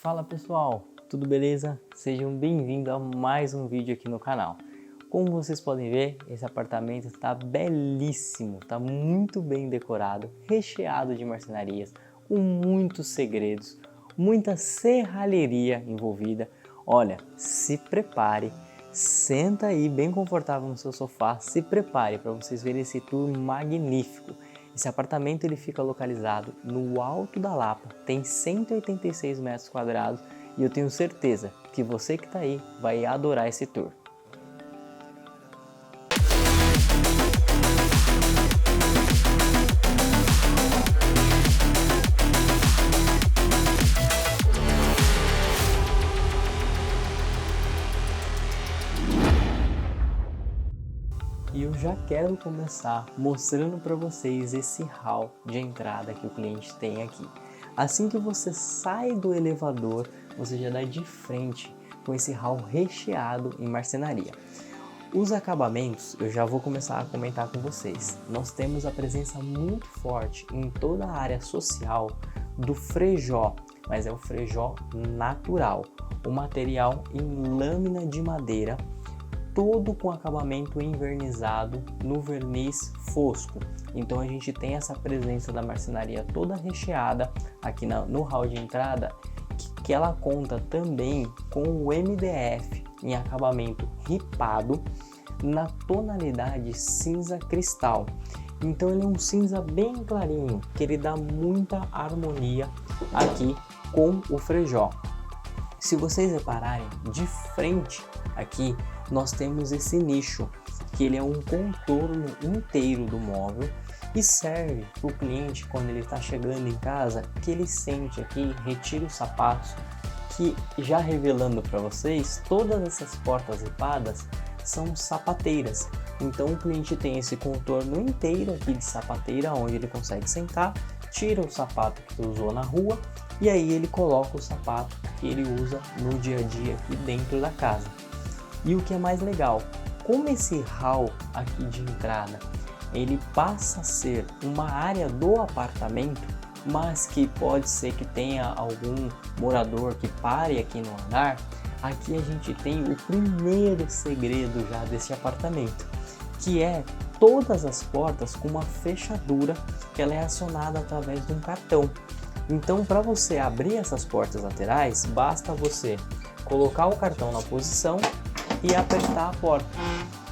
Fala pessoal, tudo beleza? Sejam bem-vindos a mais um vídeo aqui no canal. Como vocês podem ver, esse apartamento está belíssimo, está muito bem decorado, recheado de marcenarias, com muitos segredos, muita serralheria envolvida. Olha, se prepare, senta aí bem confortável no seu sofá, se prepare para vocês verem esse tour magnífico. Esse apartamento ele fica localizado no Alto da Lapa, tem 186 metros quadrados e eu tenho certeza que você que está aí vai adorar esse tour. E eu já quero começar mostrando para vocês esse hall de entrada que o cliente tem aqui. Assim que você sai do elevador, você já dá de frente com esse hall recheado em marcenaria. Os acabamentos eu já vou começar a comentar com vocês. Nós temos a presença muito forte em toda a área social do frejó, mas é o frejó natural, o material em lâmina de madeira, todo com acabamento envernizado no verniz fosco. Então a gente tem essa presença da marcenaria toda recheada aqui no hall de entrada, que ela conta também com o MDF em acabamento ripado na tonalidade cinza cristal. Então ele é um cinza bem clarinho, que ele dá muita harmonia aqui com o frejó. Se vocês repararem, de frente aqui nós temos esse nicho, que ele é um contorno inteiro do móvel e serve para o cliente quando ele está chegando em casa, que ele sente aqui, retira os sapatos, que já revelando para vocês, todas essas portas ripadas são sapateiras. Então o cliente tem esse contorno inteiro aqui de sapateira, onde ele consegue sentar, tira o sapato que usou na rua e aí ele coloca o sapato que ele usa no dia a dia aqui dentro da casa. E o que é mais legal, como esse hall aqui de entrada, ele passa a ser uma área do apartamento, mas que pode ser que tenha algum morador que pare aqui no andar, aqui a gente tem o primeiro segredo já desse apartamento, que é todas as portas com uma fechadura que ela é acionada através de um cartão. Então, para você abrir essas portas laterais, basta você colocar o cartão na posição e apertar a porta.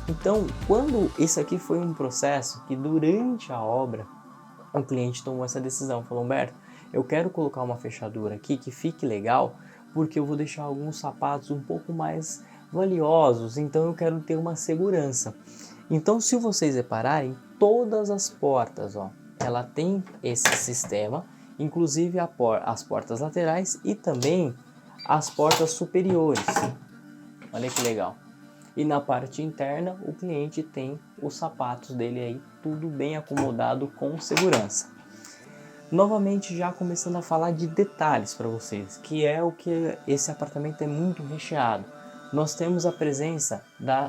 Então, quando isso aqui foi um processo que durante a obra o cliente tomou essa decisão, falou: Humberto, eu quero colocar uma fechadura aqui que fique legal, porque eu vou deixar alguns sapatos um pouco mais valiosos, então eu quero ter uma segurança. Então, se vocês repararem, todas as portas, ó, ela tem esse sistema, inclusive as portas laterais e também as portas superiores. Olha que legal. E na parte interna o cliente tem os sapatos dele aí, tudo bem acomodado com segurança. Novamente já começando a falar de detalhes para vocês, que é o que esse apartamento é muito recheado. Nós temos a presença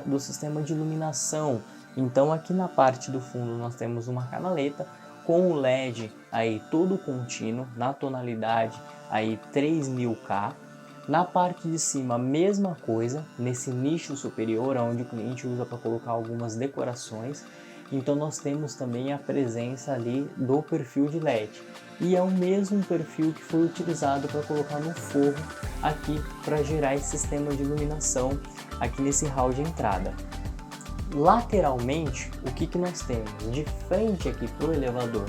do sistema de iluminação. Então aqui na parte do fundo nós temos uma canaleta com o LED aí todo contínuo na tonalidade aí 3000K. Na parte de cima, a mesma coisa, nesse nicho superior, onde o cliente usa para colocar algumas decorações. Então nós temos também a presença ali do perfil de LED. E é o mesmo perfil que foi utilizado para colocar no forro aqui, para gerar esse sistema de iluminação aqui nesse hall de entrada. Lateralmente, o que nós temos? De frente aqui para o elevador,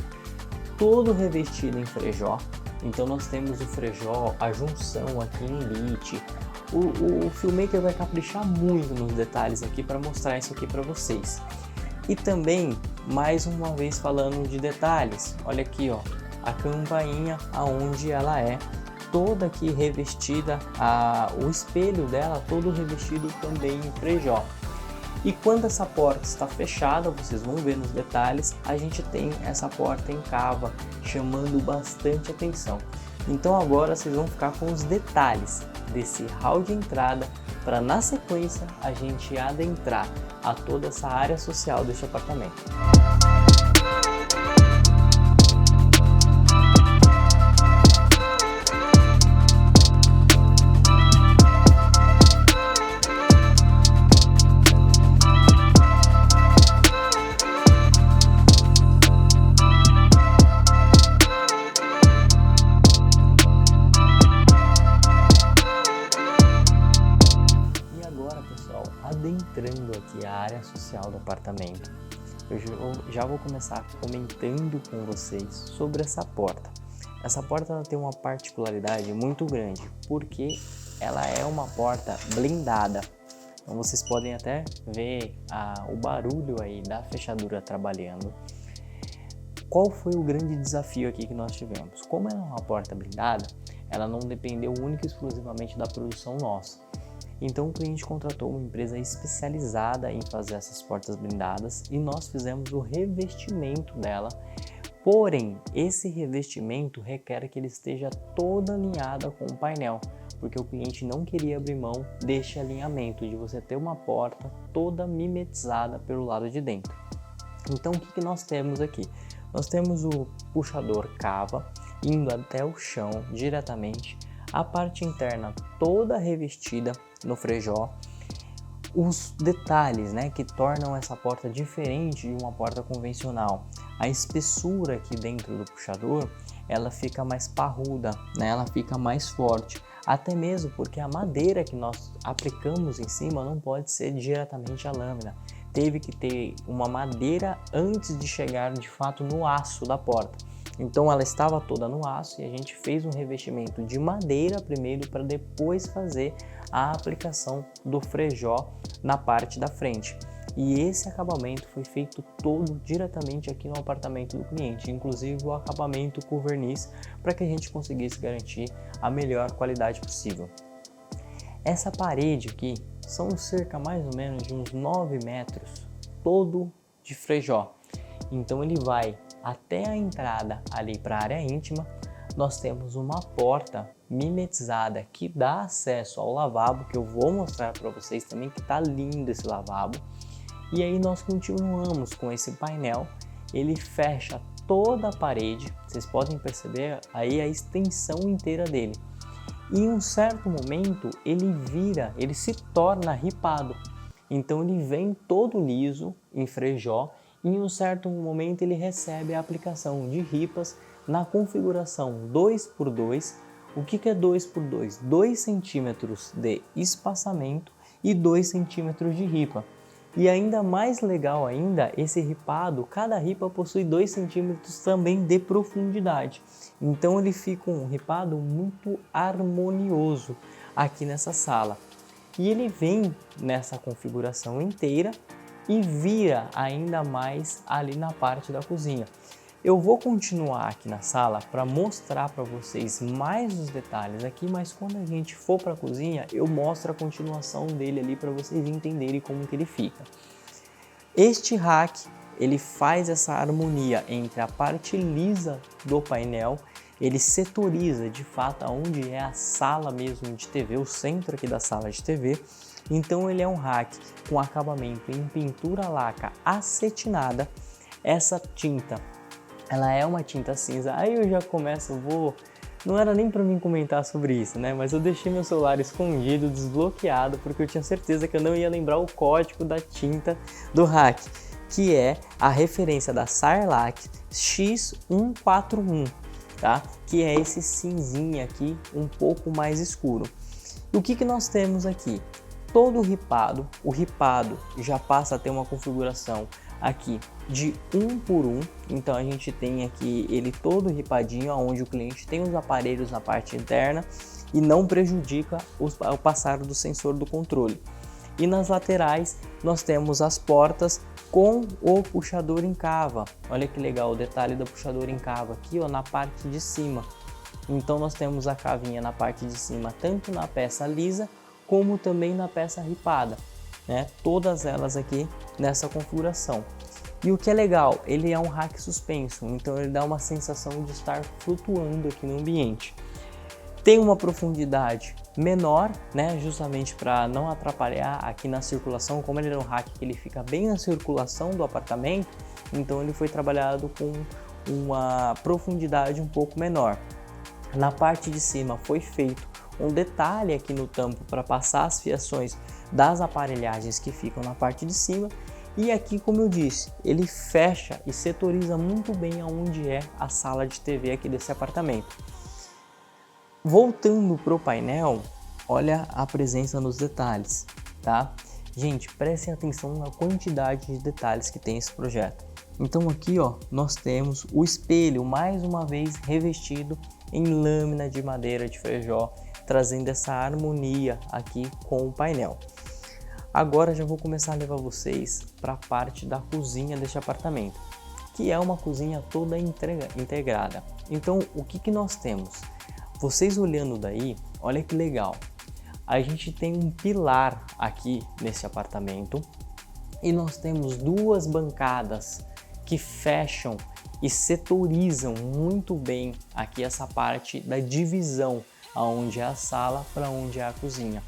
todo revestido em frejó. Então nós temos o frejó, a junção aqui em elite. O filmmaker vai caprichar muito nos detalhes aqui para mostrar isso aqui para vocês. E também, mais uma vez falando de detalhes, olha aqui, ó, a campainha aonde ela é toda aqui revestida, o espelho dela todo revestido também em frejó. E quando essa porta está fechada, vocês vão ver nos detalhes, a gente tem essa porta em cava, chamando bastante atenção. Então agora vocês vão ficar com os detalhes desse hall de entrada, para na sequência a gente adentrar a toda essa área social deste apartamento. adentrando aqui a área social do apartamento, eu já vou começar comentando com vocês sobre essa porta. Essa porta ela tem uma particularidade muito grande, porque ela é uma porta blindada. Então vocês podem até ver o barulho aí da fechadura trabalhando. Qual foi o grande desafio aqui que nós tivemos? Como ela é uma porta blindada, ela não dependeu única e exclusivamente da produção nossa. Então o cliente contratou uma empresa especializada em fazer essas portas blindadas e nós fizemos o revestimento dela. Porém, esse revestimento requer que ele esteja toda alinhada com o painel, porque o cliente não queria abrir mão deste alinhamento, de você ter uma porta toda mimetizada pelo lado de dentro. Então o que nós temos aqui? Nós temos o puxador cava indo até o chão diretamente, a parte interna toda revestida no frejó. Os detalhes, que tornam essa porta diferente de uma porta convencional. A espessura aqui dentro do puxador, ela fica mais parruda, ela fica mais forte. Até mesmo porque a madeira que nós aplicamos em cima não pode ser diretamente a lâmina. Teve que ter uma madeira antes de chegar de fato no aço da porta. Então ela estava toda no aço e a gente fez um revestimento de madeira primeiro para depois fazer a aplicação do frejó na parte da frente. E esse acabamento foi feito todo diretamente aqui no apartamento do cliente, inclusive o acabamento com verniz, para que a gente conseguisse garantir a melhor qualidade possível. Essa parede aqui são cerca mais ou menos de uns 9 metros, todo de frejó. Então ele vai até a entrada ali para a área íntima. Nós temos uma porta mimetizada que dá acesso ao lavabo, que eu vou mostrar para vocês também, que tá lindo esse lavabo. E aí nós continuamos com esse painel, ele fecha toda a parede, vocês podem perceber aí a extensão inteira dele. E em um certo momento ele se torna ripado, então ele vem todo liso em frejó e em um certo momento ele recebe a aplicação de ripas na configuração 2x2. O que é 2x2? 2 centímetros de espaçamento e 2 centímetros de ripa. E ainda mais legal ainda, esse ripado, cada ripa possui 2 centímetros também de profundidade. Então ele fica um ripado muito harmonioso aqui nessa sala. E ele vem nessa configuração inteira e vira ainda mais ali na parte da cozinha. Eu vou continuar aqui na sala para mostrar para vocês mais os detalhes aqui, mas quando a gente for para a cozinha, eu mostro a continuação dele ali para vocês entenderem como que ele fica. Este rack, ele faz essa harmonia entre a parte lisa do painel, ele setoriza de fato aonde é a sala mesmo de TV, o centro aqui da sala de TV. Então ele é um rack com acabamento em pintura laca acetinada. Essa tinta, ela é uma tinta cinza. Aí eu já começo, não era nem para mim comentar sobre isso, mas eu deixei meu celular escondido, desbloqueado, porque eu tinha certeza que eu não ia lembrar o código da tinta do rack, que é a referência da Sarlac X141, tá? Que é esse cinzinha aqui, um pouco mais escuro. E o que nós temos aqui? Todo o ripado já passa a ter uma configuração aqui de 1x1, então a gente tem aqui ele todo ripadinho, onde o cliente tem os aparelhos na parte interna e não prejudica o passar do sensor do controle. E nas laterais nós temos as portas com o puxador em cava. Olha que legal o detalhe do puxador em cava aqui, na parte de cima. Então nós temos a cavinha na parte de cima, tanto na peça lisa como também na peça ripada, todas elas aqui nessa configuração. E o que é legal, ele é um rack suspenso, então ele dá uma sensação de estar flutuando aqui no ambiente. Tem uma profundidade menor, justamente para não atrapalhar aqui na circulação. Como ele é um rack que ele fica bem na circulação do apartamento, então ele foi trabalhado com uma profundidade um pouco menor. Na parte de cima foi feito um detalhe aqui no tampo para passar as fiações das aparelhagens que ficam na parte de cima. E aqui, como eu disse, ele fecha e setoriza muito bem aonde é a sala de TV aqui desse apartamento. Voltando para o painel, olha a presença nos detalhes, tá? Gente, prestem atenção na quantidade de detalhes que tem esse projeto. Então aqui, ó, nós temos o espelho mais uma vez revestido em lâmina de madeira de feijó, trazendo essa harmonia aqui com o painel. Agora já vou começar a levar vocês para a parte da cozinha deste apartamento, que é uma cozinha toda integrada. Então o que nós temos? Vocês olhando daí, olha que legal. A gente tem um pilar aqui nesse apartamento e nós temos duas bancadas que fecham e setorizam muito bem aqui essa parte da divisão, aonde é a sala para onde é a cozinha.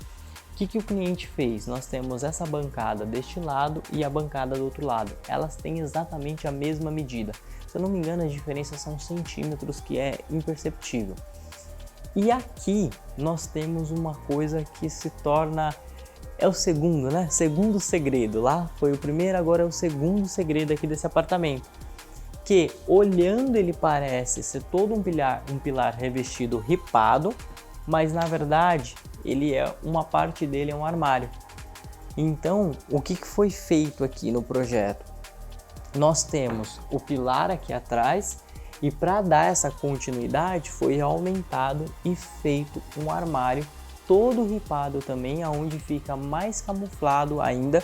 O que o cliente fez? Nós temos essa bancada deste lado e a bancada do outro lado. Elas têm exatamente a mesma medida. Se eu não me engano, a diferença são centímetros, que é imperceptível. E aqui nós temos uma coisa que se torna... é o segundo, né? Segundo segredo. Lá foi o primeiro, agora é o segundo segredo aqui desse apartamento. Que olhando ele parece ser todo um pilar revestido ripado, mas na verdade uma parte dele é um armário. Então, o que foi feito aqui no projeto? Nós temos o pilar aqui atrás e para dar essa continuidade foi aumentado e feito um armário todo ripado também, aonde fica mais camuflado ainda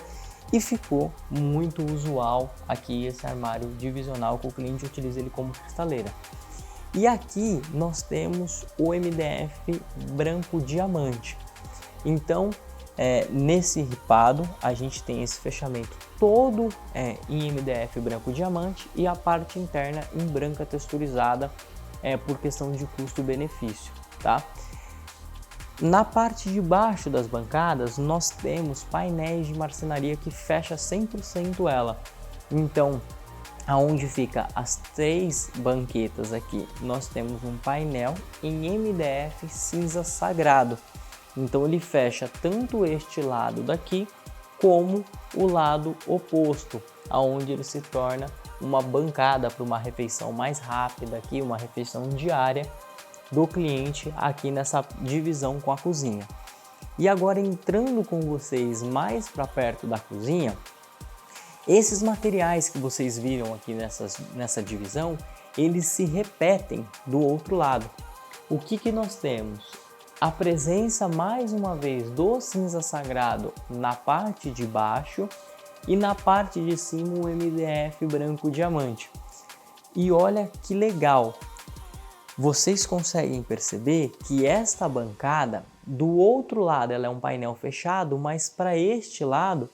e ficou muito usual aqui esse armário divisional que o cliente utiliza ele como cristaleira. E aqui nós temos o MDF branco diamante. Então, nesse ripado a gente tem esse fechamento todo em MDF branco diamante e a parte interna em branca texturizada por questão de custo-benefício, tá? Na parte de baixo das bancadas nós temos painéis de marcenaria que fecha 100% ela. Então, aonde fica as 3 banquetas aqui, nós temos um painel em MDF cinza sagrado. Então ele fecha tanto este lado daqui como o lado oposto, aonde ele se torna uma bancada para uma refeição mais rápida aqui, uma refeição diária do cliente aqui nessa divisão com a cozinha. E agora entrando com vocês mais para perto da cozinha, esses materiais que vocês viram aqui nessa divisão, eles se repetem do outro lado. O que nós temos? A presença mais uma vez do cinza sagrado na parte de baixo e na parte de cima o MDF branco diamante. E olha que legal! Vocês conseguem perceber que esta bancada, do outro lado ela é um painel fechado, mas para este lado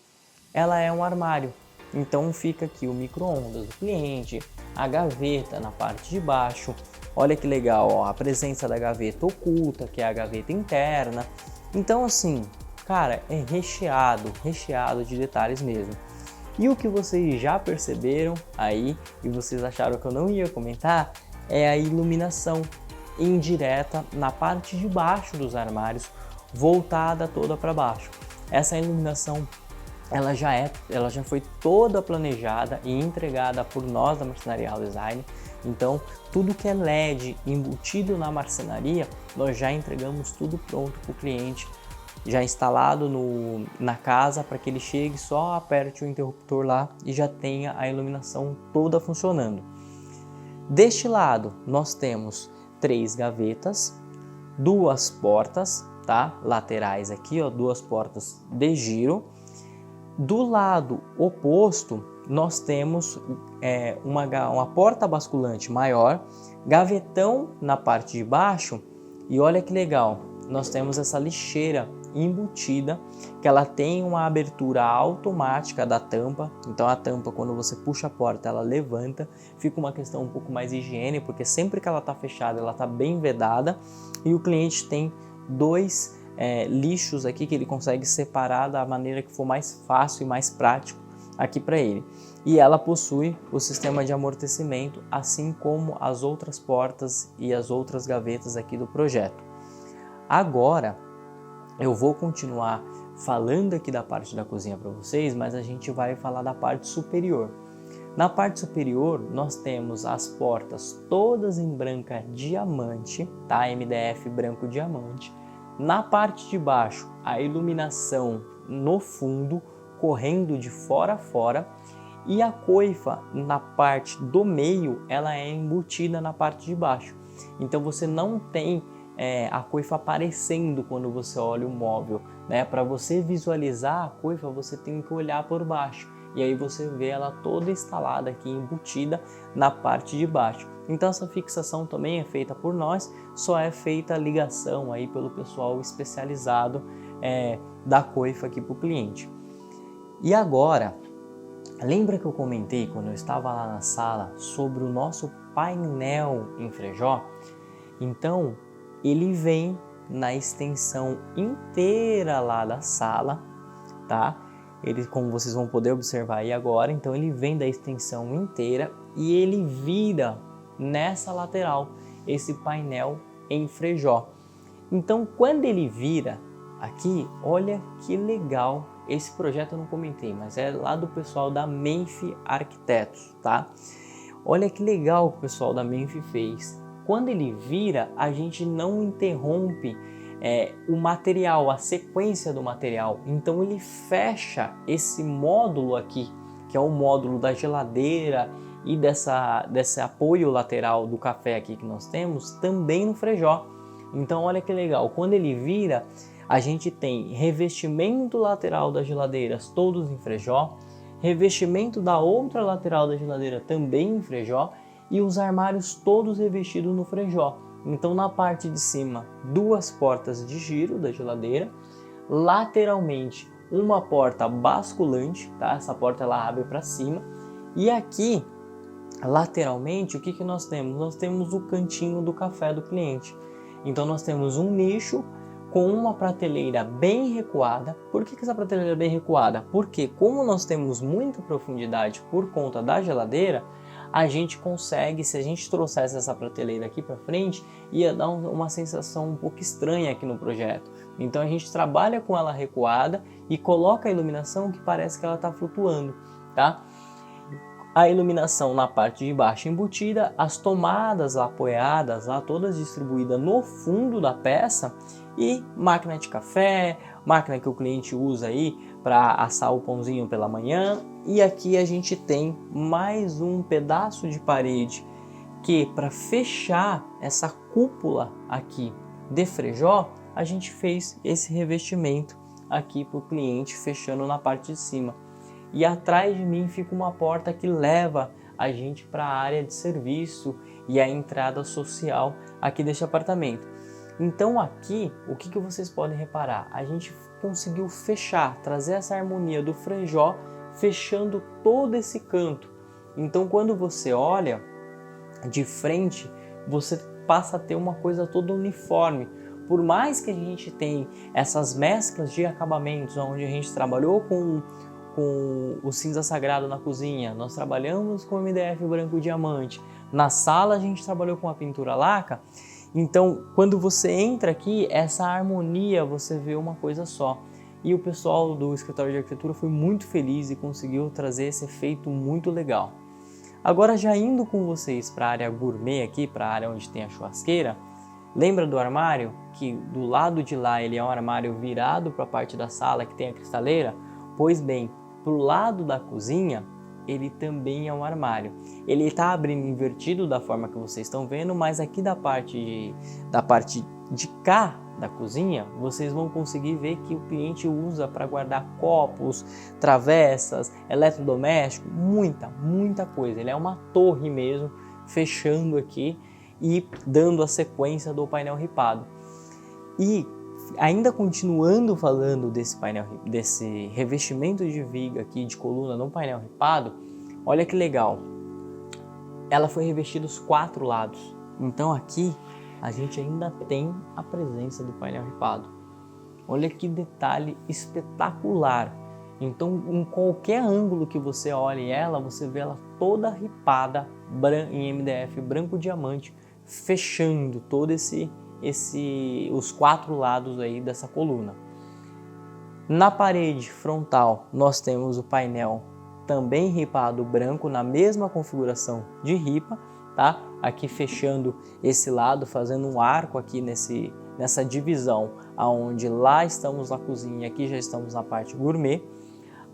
ela é um armário. Então fica aqui o micro-ondas do cliente, a gaveta na parte de baixo. Olha que legal, ó, a presença da gaveta oculta, que é a gaveta interna. Então assim, cara, é recheado de detalhes mesmo. E o que vocês já perceberam aí, e vocês acharam que eu não ia comentar, é a iluminação indireta na parte de baixo dos armários, voltada toda para baixo. Essa iluminação ela já foi toda planejada e entregada por nós da Marcenaria Hall Design. Então tudo que é LED embutido na marcenaria, nós já entregamos tudo pronto para o cliente, já instalado na casa, para que ele chegue, só aperte o interruptor lá e já tenha a iluminação toda funcionando. Deste lado nós temos 3 gavetas, 2 portas, tá? Laterais aqui, ó, 2 portas de giro. Do lado oposto nós temos uma porta basculante maior, gavetão na parte de baixo e olha que legal, nós temos essa lixeira embutida que ela tem uma abertura automática da tampa. Então a tampa, quando você puxa a porta, ela levanta, fica uma questão um pouco mais higiene, porque sempre que ela está fechada ela está bem vedada e o cliente tem 2 lixos aqui que ele consegue separar da maneira que for mais fácil e mais prático aqui para ele. E ela possui o sistema de amortecimento, assim como as outras portas e as outras gavetas aqui do projeto. Agora eu vou continuar falando aqui da parte da cozinha para vocês, mas a gente vai falar da parte superior. Na parte superior nós temos as portas todas em branca diamante, tá? MDF branco diamante. Na parte de baixo, a iluminação no fundo correndo de fora a fora, e a coifa na parte do meio ela é embutida na parte de baixo. Então você não tem a coifa aparecendo quando você olha o móvel, né? Para você visualizar a coifa, você tem que olhar por baixo. E aí você vê ela toda instalada aqui, embutida na parte de baixo. Então essa fixação também é feita por nós, só é feita a ligação aí pelo pessoal especializado da coifa aqui para o cliente. E agora, lembra que eu comentei quando eu estava lá na sala sobre o nosso painel em Frejó? Então ele vem na extensão inteira lá da sala, tá? Ele, como vocês vão poder observar aí agora, então ele vem da extensão inteira e ele vira nessa lateral, esse painel em Frejó. Então quando ele vira aqui, olha que legal, esse projeto eu não comentei, mas é lá do pessoal da Menfi Arquitetos, tá? Olha que legal que o pessoal da Menfi fez. Quando ele vira, a gente não interrompe o material, a sequência do material. Então ele fecha esse módulo aqui, que é o módulo da geladeira e desse apoio lateral do café aqui que nós temos, também no Frejó. Então olha que legal, quando ele vira, a gente tem revestimento lateral das geladeiras todos em Frejó, revestimento da outra lateral da geladeira também em Frejó, e os armários todos revestidos no Frejó. Então na parte de cima, duas portas de giro da geladeira, lateralmente uma porta basculante, tá? Essa porta ela abre para cima, e aqui lateralmente o que nós temos? Nós temos o cantinho do café do cliente. Então nós temos um nicho com uma prateleira bem recuada. Por que essa prateleira é bem recuada? Porque como nós temos muita profundidade por conta da geladeira, a gente consegue, se a gente trouxesse essa prateleira aqui para frente, ia dar uma sensação um pouco estranha aqui no projeto. Então a gente trabalha com ela recuada e coloca a iluminação que parece que ela está flutuando, tá? A iluminação na parte de baixo embutida, as tomadas lá apoiadas, lá todas distribuídas no fundo da peça, e máquina de café, máquina que o cliente usa aí para assar o pãozinho pela manhã. E aqui a gente tem mais um pedaço de parede que, para fechar essa cúpula aqui de Frejó, a gente fez esse revestimento aqui para o cliente, fechando na parte de cima. E atrás de mim fica uma porta que leva a gente para a área de serviço e a entrada social aqui deste apartamento. Então aqui, o que vocês podem reparar? A gente conseguiu fechar, trazer essa harmonia do Frejó, fechando todo esse canto. Então quando você olha de frente, você passa a ter uma coisa toda uniforme. Por mais que a gente tenha essas mesclas de acabamentos, onde a gente trabalhou com o cinza sagrado na cozinha, nós trabalhamos com MDF branco diamante, na sala a gente trabalhou com a pintura laca. Então, quando você entra aqui, essa harmonia, você vê uma coisa só. E o pessoal do escritório de arquitetura foi muito feliz e conseguiu trazer esse efeito muito legal. Agora, já indo com vocês para a área gourmet aqui, para a área onde tem a churrasqueira, lembra do armário? Que do lado de lá ele é um armário virado para a parte da sala que tem a cristaleira? Pois bem, para o lado da cozinha, ele também é um armário. Ele está abrindo invertido da forma que vocês estão vendo, mas aqui da parte de cá da cozinha, vocês vão conseguir ver que o cliente usa para guardar copos, travessas, eletrodoméstico, muita coisa. Ele é uma torre mesmo, fechando aqui e dando a sequência do painel ripado. E ainda continuando falando desse painel, desse revestimento de viga aqui de coluna no painel ripado, olha que legal. Ela foi revestida os 4 lados. Então aqui a gente ainda tem a presença do painel ripado. Olha que detalhe espetacular. Então em qualquer ângulo que você olhe ela, você vê ela toda ripada em MDF branco diamante, fechando todo os 4 lados aí dessa coluna. Na parede frontal nós temos o painel também ripado branco na mesma configuração de ripa, tá? Aqui fechando esse lado, fazendo um arco aqui nessa divisão, aonde lá estamos na cozinha e aqui já estamos na parte gourmet.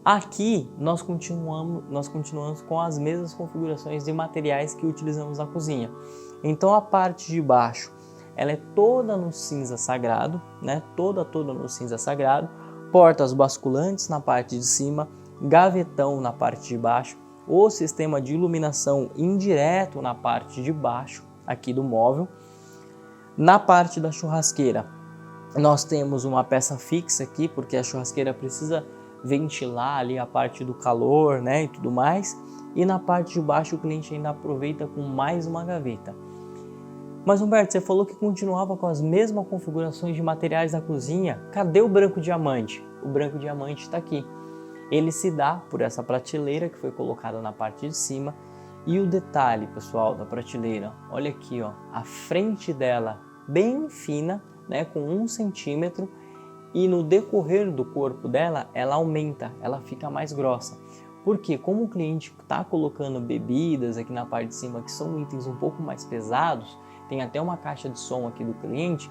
Aqui nós continuamos com as mesmas configurações de materiais que utilizamos na cozinha. Então a parte de baixo ela é toda no cinza sagrado, né? Toda no cinza sagrado. Portas basculantes na parte de cima, gavetão na parte de baixo, o sistema de iluminação indireto na parte de baixo aqui do móvel. Na parte da churrasqueira nós temos uma peça fixa aqui, porque a churrasqueira precisa ventilar ali a parte do calor, né, e tudo mais. E na parte de baixo o cliente ainda aproveita com mais uma gaveta. Mas Humberto, você falou que continuava com as mesmas configurações de materiais da cozinha. Cadê o branco diamante? O branco diamante está aqui. Ele se dá por essa prateleira que foi colocada na parte de cima. E o detalhe, pessoal, da prateleira, olha aqui, ó, a frente dela bem fina, né, com 1 centímetro, e no decorrer do corpo dela, ela aumenta, ela fica mais grossa. Porque como o cliente está colocando bebidas aqui na parte de cima, que são itens um pouco mais pesados, tem até uma caixa de som aqui do cliente,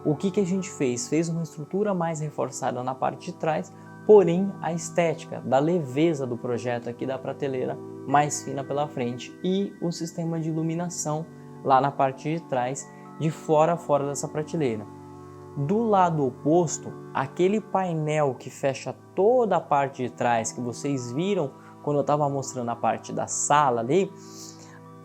o que a gente fez? Fez uma estrutura mais reforçada na parte de trás, porém a estética da leveza do projeto aqui da prateleira mais fina pela frente e o sistema de iluminação lá na parte de trás, de fora a fora dessa prateleira. Do lado oposto, aquele painel que fecha toda a parte de trás que vocês viram quando eu estava mostrando a parte da sala ali,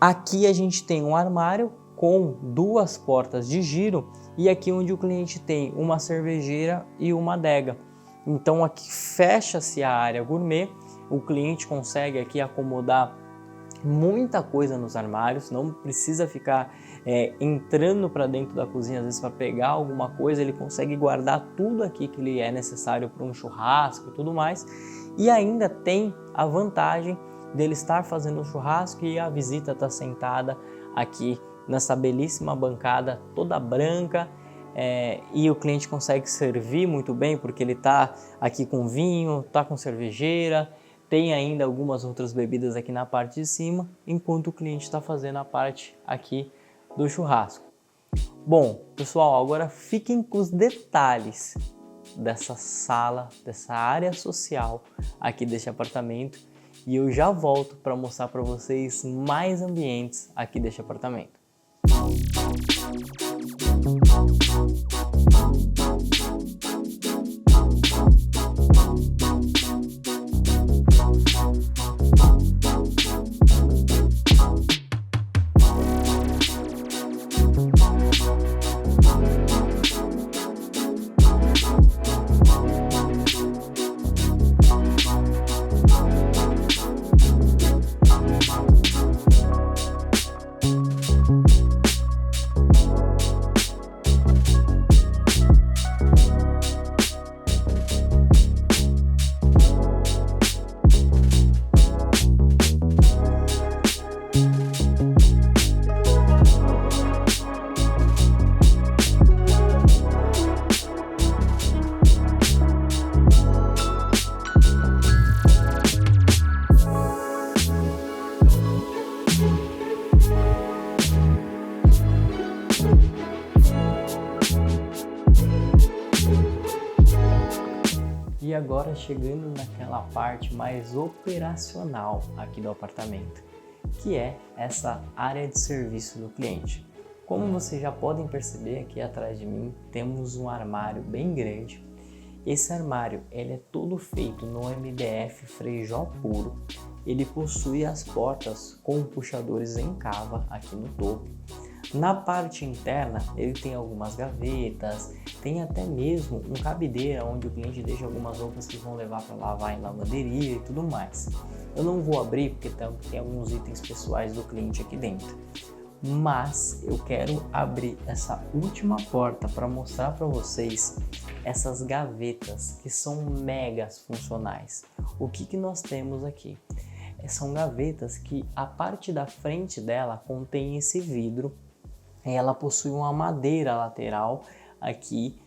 aqui a gente tem um armário com 2 portas de giro e aqui onde o cliente tem uma cervejeira e uma adega. Então aqui fecha-se a área gourmet, o cliente consegue aqui acomodar muita coisa nos armários, não precisa ficar entrando para dentro da cozinha às vezes para pegar alguma coisa, ele consegue guardar tudo aqui que lhe é necessário para um churrasco e tudo mais. E ainda tem a vantagem dele estar fazendo um churrasco e a visita está sentada aqui nessa belíssima bancada toda branca, e o cliente consegue servir muito bem porque ele está aqui com vinho, está com cervejeira, tem ainda algumas outras bebidas aqui na parte de cima, enquanto o cliente está fazendo a parte aqui do churrasco. Bom, pessoal, agora fiquem com os detalhes dessa sala, dessa área social aqui deste apartamento, e eu já volto para mostrar para vocês mais ambientes aqui deste apartamento. E agora chegando naquela parte mais operacional aqui do apartamento, que é essa área de serviço do cliente. Como vocês já podem perceber, aqui atrás de mim temos um armário bem grande. Esse armário ele é todo feito no MDF Frejó puro. Ele possui as portas com puxadores em cava aqui no topo. Na parte interna ele tem algumas gavetas, tem até mesmo um cabideira onde o cliente deixa algumas roupas que vão levar para lavar em lavanderia e tudo mais. Eu não vou abrir porque tem alguns itens pessoais do cliente aqui dentro. Mas eu quero abrir essa última porta para mostrar para vocês essas gavetas que são megas funcionais. O que nós temos aqui? São gavetas que a parte da frente dela contém esse vidro. Ela possui uma madeira lateral aqui,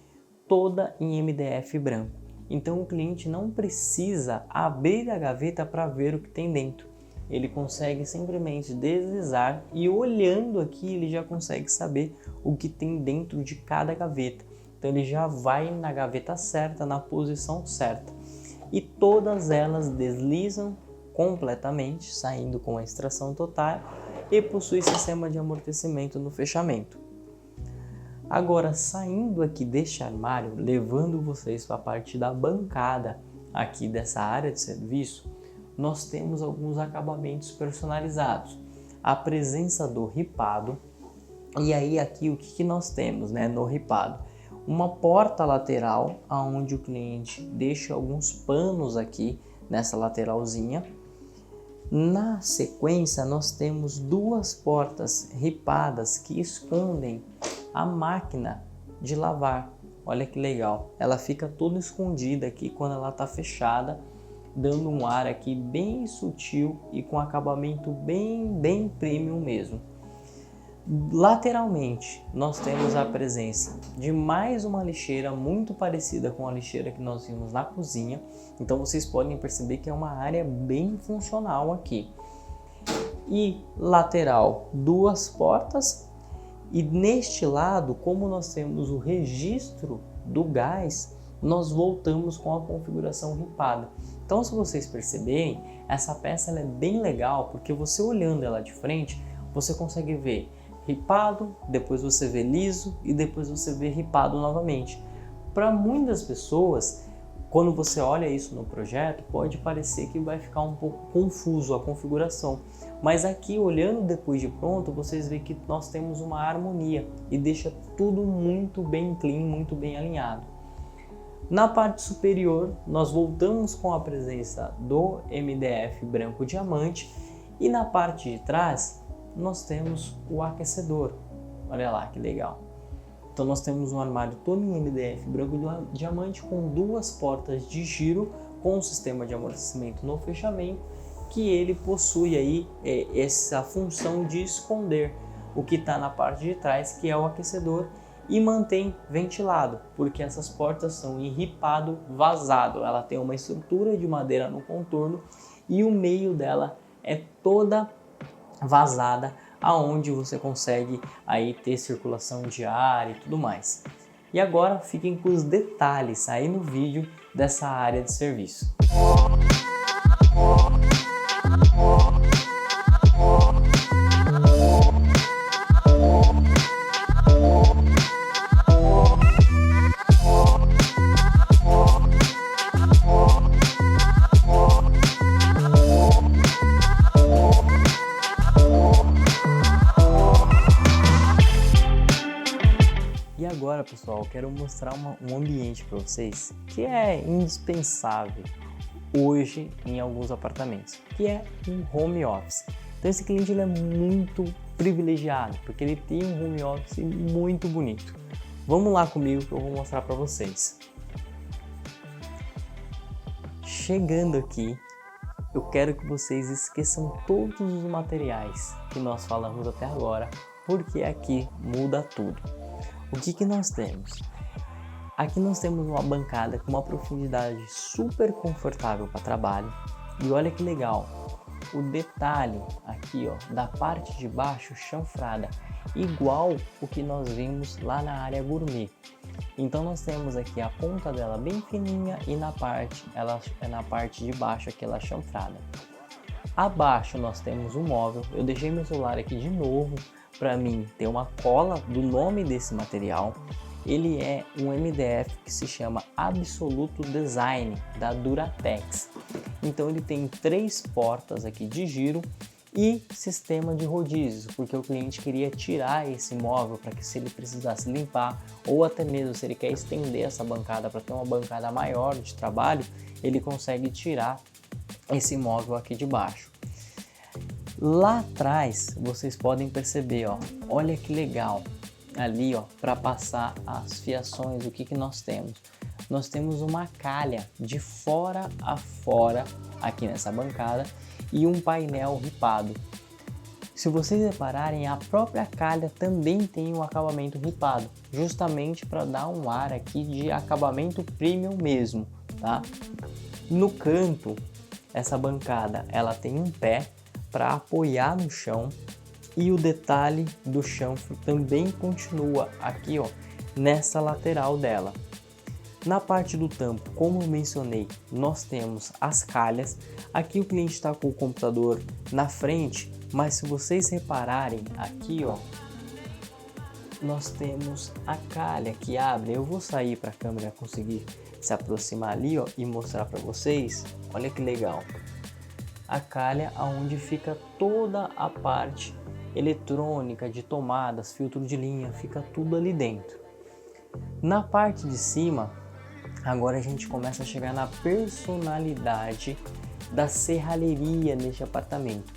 toda em MDF branco. Então o cliente não precisa abrir a gaveta para ver o que tem dentro. Ele consegue simplesmente deslizar e olhando aqui ele já consegue saber o que tem dentro de cada gaveta. Então ele já vai na gaveta certa, na posição certa. e todas elas deslizam completamente, saindo com a extração total e possui sistema de amortecimento no fechamento. Agora, saindo aqui deste armário, levando vocês para a parte da bancada aqui dessa área de serviço, nós temos alguns acabamentos personalizados. A presença do ripado, e aí aqui o que nós temos, né, no ripado? Uma porta lateral, onde o cliente deixa alguns panos aqui nessa lateralzinha. Na sequência, nós temos duas portas ripadas que escondem a máquina de lavar. Olha que legal, ela fica toda escondida aqui quando ela está fechada, dando um ar aqui bem sutil e com acabamento bem premium mesmo. Lateralmente, nós temos a presença de mais uma lixeira muito parecida com a lixeira que nós vimos na cozinha. Então vocês podem perceber que é uma área bem funcional aqui. E lateral, duas portas. E neste lado, como nós temos o registro do gás, nós voltamos com a configuração ripada. Então, se vocês perceberem, essa peça ela é bem legal, porque você olhando ela de frente, você consegue ver ripado, depois você vê liso e depois você vê ripado novamente. Para muitas pessoas, quando você olha isso no projeto, pode parecer que vai ficar um pouco confuso a configuração. Mas aqui, olhando depois de pronto, vocês veem que nós temos uma harmonia e deixa tudo muito bem clean, muito bem alinhado. Na parte superior, nós voltamos com a presença do MDF branco diamante e na parte de trás, nós temos o aquecedor. Olha lá que legal. Então nós temos um armário todo em MDF branco diamante com duas portas de giro com um sistema de amortecimento no fechamento, que ele possui aí essa função de esconder o que está na parte de trás, que é o aquecedor, e mantém ventilado, porque essas portas são em ripado vazado. Ela tem uma estrutura de madeira no contorno e o meio dela é toda vazada, aonde você consegue aí ter circulação de ar e tudo mais. E agora fiquem com os detalhes aí no vídeo dessa área de serviço. E agora, pessoal, eu quero mostrar um ambiente para vocês que é indispensável hoje em alguns apartamentos, que é um home office. Então esse cliente ele é muito privilegiado, porque ele tem um home office muito bonito. Vamos lá comigo que eu vou mostrar para vocês. Chegando aqui, eu quero que vocês esqueçam todos os materiais que nós falamos até agora, porque aqui muda tudo. O que nós temos? Aqui nós temos uma bancada com uma profundidade super confortável para trabalho. E olha que legal, o detalhe aqui ó, da parte de baixo chanfrada, igual o que nós vimos lá na área gourmet. Então nós temos aqui a ponta dela bem fininha e na parte de baixo aquela chanfrada. Abaixo nós temos um móvel. Eu deixei meu celular aqui de novo para mim ter uma cola do nome desse material. Ele é um MDF que se chama Absoluto Design da Duratex. Então ele tem 3 portas aqui de giro e sistema de rodízios, porque o cliente queria tirar esse móvel para que se ele precisasse limpar ou até mesmo se ele quer estender essa bancada para ter uma bancada maior de trabalho, ele consegue tirar esse móvel aqui de baixo. Lá atrás vocês podem perceber, ó, olha que legal, ali ó, para passar as fiações, o que nós temos? Nós temos uma calha de fora a fora aqui nessa bancada e um painel ripado. Se vocês repararem, a própria calha também tem um acabamento ripado, justamente para dar um ar aqui de acabamento premium mesmo, tá? No canto, essa bancada ela tem um pé para apoiar no chão e o detalhe do chanfro também continua aqui ó, nessa lateral dela. Na parte do tampo, como eu mencionei, nós temos as calhas. Aqui o cliente está com o computador na frente, mas se vocês repararem aqui, ó, nós temos a calha que abre. Eu vou sair para a câmera conseguir se aproximar ali, ó, e mostrar para vocês. Olha que legal. A calha aonde fica toda a parte eletrônica de tomadas, filtro de linha, fica tudo ali dentro. Na parte de cima, agora a gente começa a chegar na personalidade da serralheria neste apartamento.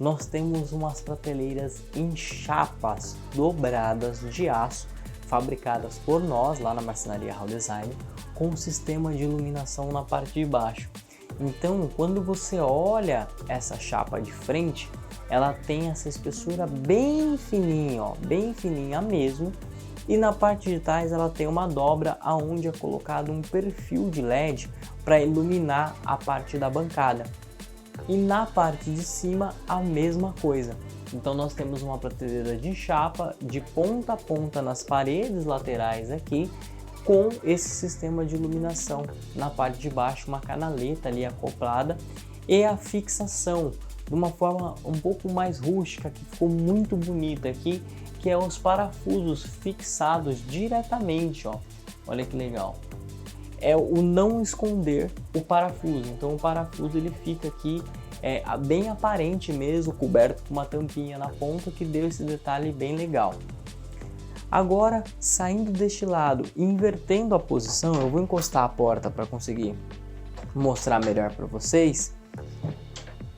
Nós temos umas prateleiras em chapas dobradas de aço, fabricadas por nós lá na Marcenaria Hall Design, com um sistema de iluminação na parte de baixo. Então, quando você olha essa chapa de frente, ela tem essa espessura bem fininha, ó, bem fininha mesmo. E na parte de trás ela tem uma dobra aonde é colocado um perfil de LED para iluminar a parte da bancada. E na parte de cima a mesma coisa. Então nós temos uma prateleira de chapa de ponta a ponta nas paredes laterais aqui, com esse sistema de iluminação. Na parte de baixo uma canaleta ali acoplada e a fixação de uma forma um pouco mais rústica, que ficou muito bonita aqui, que é os parafusos fixados diretamente, ó. Olha que legal. É o não esconder o parafuso. Então o parafuso ele fica aqui bem aparente mesmo, coberto com uma tampinha na ponta, que deu esse detalhe bem legal. Agora, saindo deste lado, invertendo a posição, eu vou encostar a porta para conseguir mostrar melhor para vocês.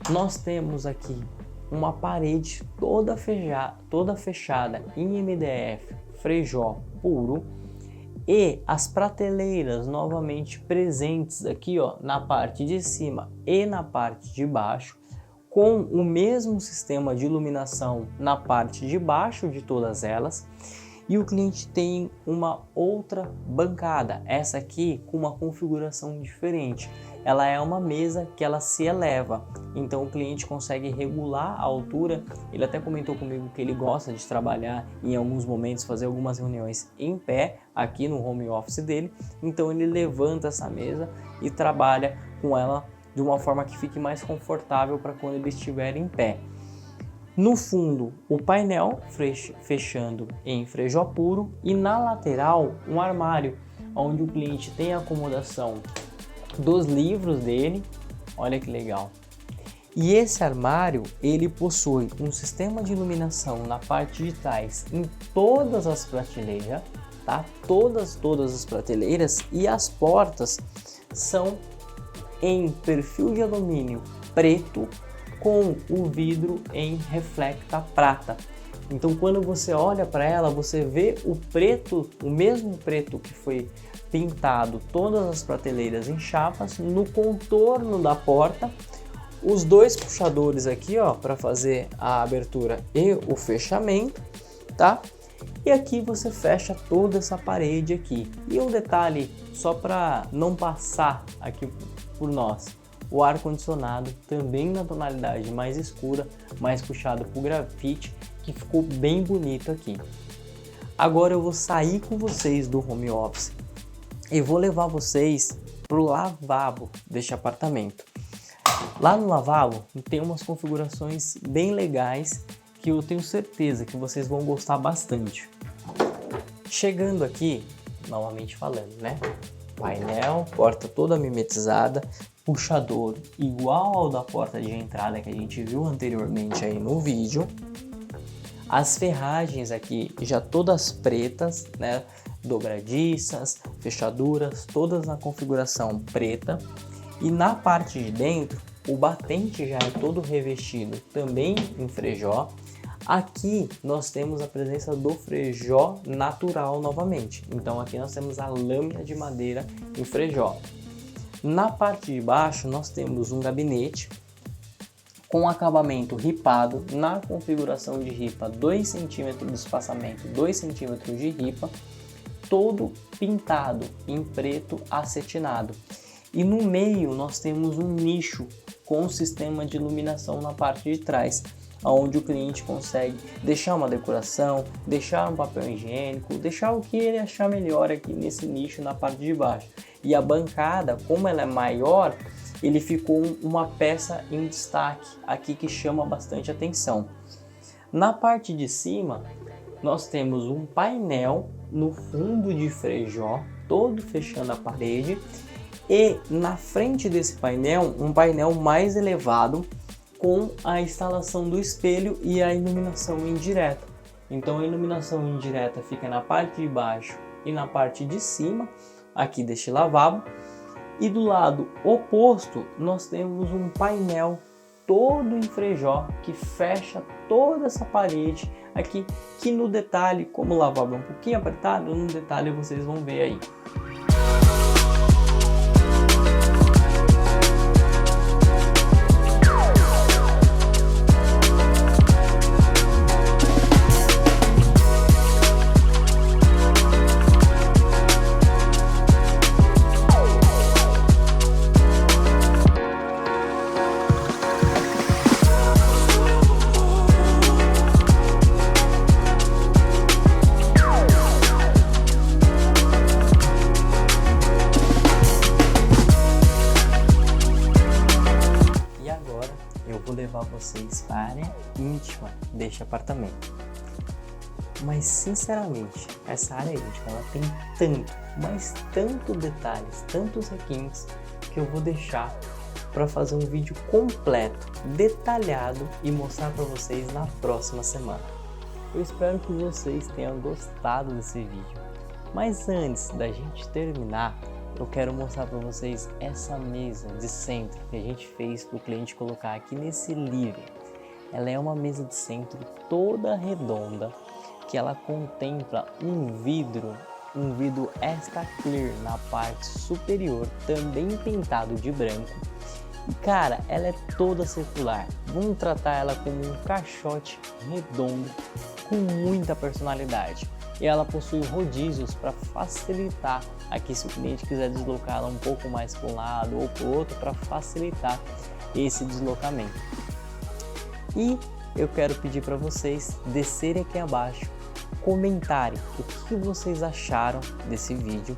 Nós temos aqui uma parede toda fechada em MDF Frejó puro, e as prateleiras novamente presentes aqui, ó, na parte de cima e na parte de baixo, com o mesmo sistema de iluminação na parte de baixo de todas elas. E o cliente tem uma outra bancada, essa aqui com uma configuração diferente. Ela é uma mesa que ela se eleva, então o cliente consegue regular a altura. Ele até comentou comigo que ele gosta de trabalhar em alguns momentos, fazer algumas reuniões em pé aqui no home office dele. Então ele levanta essa mesa e trabalha com ela de uma forma que fique mais confortável para quando ele estiver em pé. No fundo, o painel fechando em Frejó puro, e na lateral um armário onde o cliente tem a acomodação dos livros dele. Olha que legal. E esse armário ele possui um sistema de iluminação na parte de trás em todas as prateleiras, tá? Todas as prateleiras, e as portas são em perfil de alumínio preto com o vidro em reflecta prata. Então quando você olha para ela, você vê o preto, o mesmo preto que foi pintado todas as prateleiras em chapas, no contorno da porta, os dois puxadores aqui, ó, para fazer a abertura e o fechamento, tá? E aqui você fecha toda essa parede aqui. E um detalhe, só para não passar aqui por nós, o ar-condicionado também na tonalidade mais escura, mais puxado para o grafite, que ficou bem bonito aqui. Agora eu vou sair com vocês do home office e vou levar vocês para o lavabo deste apartamento. Lá no lavabo tem umas configurações bem legais que eu tenho certeza que vocês vão gostar bastante. Chegando aqui, novamente falando, né? Painel, porta toda mimetizada, puxador igual ao da porta de entrada que a gente viu anteriormente aí no vídeo. As ferragens aqui já todas pretas, né? Dobradiças, fechaduras, todas na configuração preta. E na parte de dentro, o batente já é todo revestido também em Frejó. Aqui nós temos a presença do Frejó natural novamente. Então aqui nós temos a lâmina de madeira em Frejó. Na parte de baixo nós temos um gabinete com acabamento ripado na configuração de ripa 2 cm de espaçamento, 2 cm de ripa, todo pintado em preto acetinado. E no meio nós temos um nicho com sistema de iluminação na parte de trás, onde o cliente consegue deixar uma decoração, deixar um papel higiênico, deixar o que ele achar melhor aqui nesse nicho na parte de baixo. E a bancada, como ela é maior, ele ficou uma peça em destaque aqui que chama bastante atenção. Na parte de cima, nós temos um painel no fundo de frejó, todo fechando a parede, e na frente desse painel, um painel mais elevado com a instalação do espelho e a iluminação indireta. Então a iluminação indireta fica na parte de baixo e na parte de cima aqui deste lavabo, e do lado oposto nós temos um painel todo em frejó que fecha toda essa parede aqui, que no detalhe, como o lavabo é um pouquinho apertado, no detalhe vocês vão ver aí. Vou levar vocês para a área íntima deste apartamento. Mas sinceramente, essa área íntima ela tem tanto, mas tanto detalhes, tantos requintes, que eu vou deixar para fazer um vídeo completo, detalhado e mostrar para vocês na próxima semana. Eu espero que vocês tenham gostado desse vídeo. Mas antes da gente terminar, eu quero mostrar para vocês essa mesa de centro que a gente fez para o cliente colocar aqui nesse living. Ela é uma mesa de centro toda redonda, que ela contempla um vidro extra clear na parte superior, também pintado de branco. E cara, ela é toda circular. Vamos tratar ela como um caixote redondo com muita personalidade. E ela possui rodízios para facilitar aqui, se o cliente quiser deslocar ela um pouco mais para um lado ou para o outro, para facilitar esse deslocamento. E eu quero pedir para vocês descerem aqui abaixo, comentarem o que vocês acharam desse vídeo,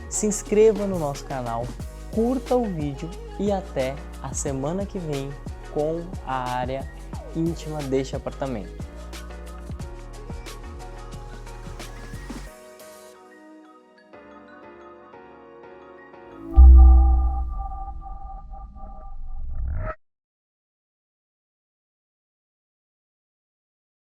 se inscreva no nosso canal, curta o vídeo e até a semana que vem com a área íntima deste apartamento.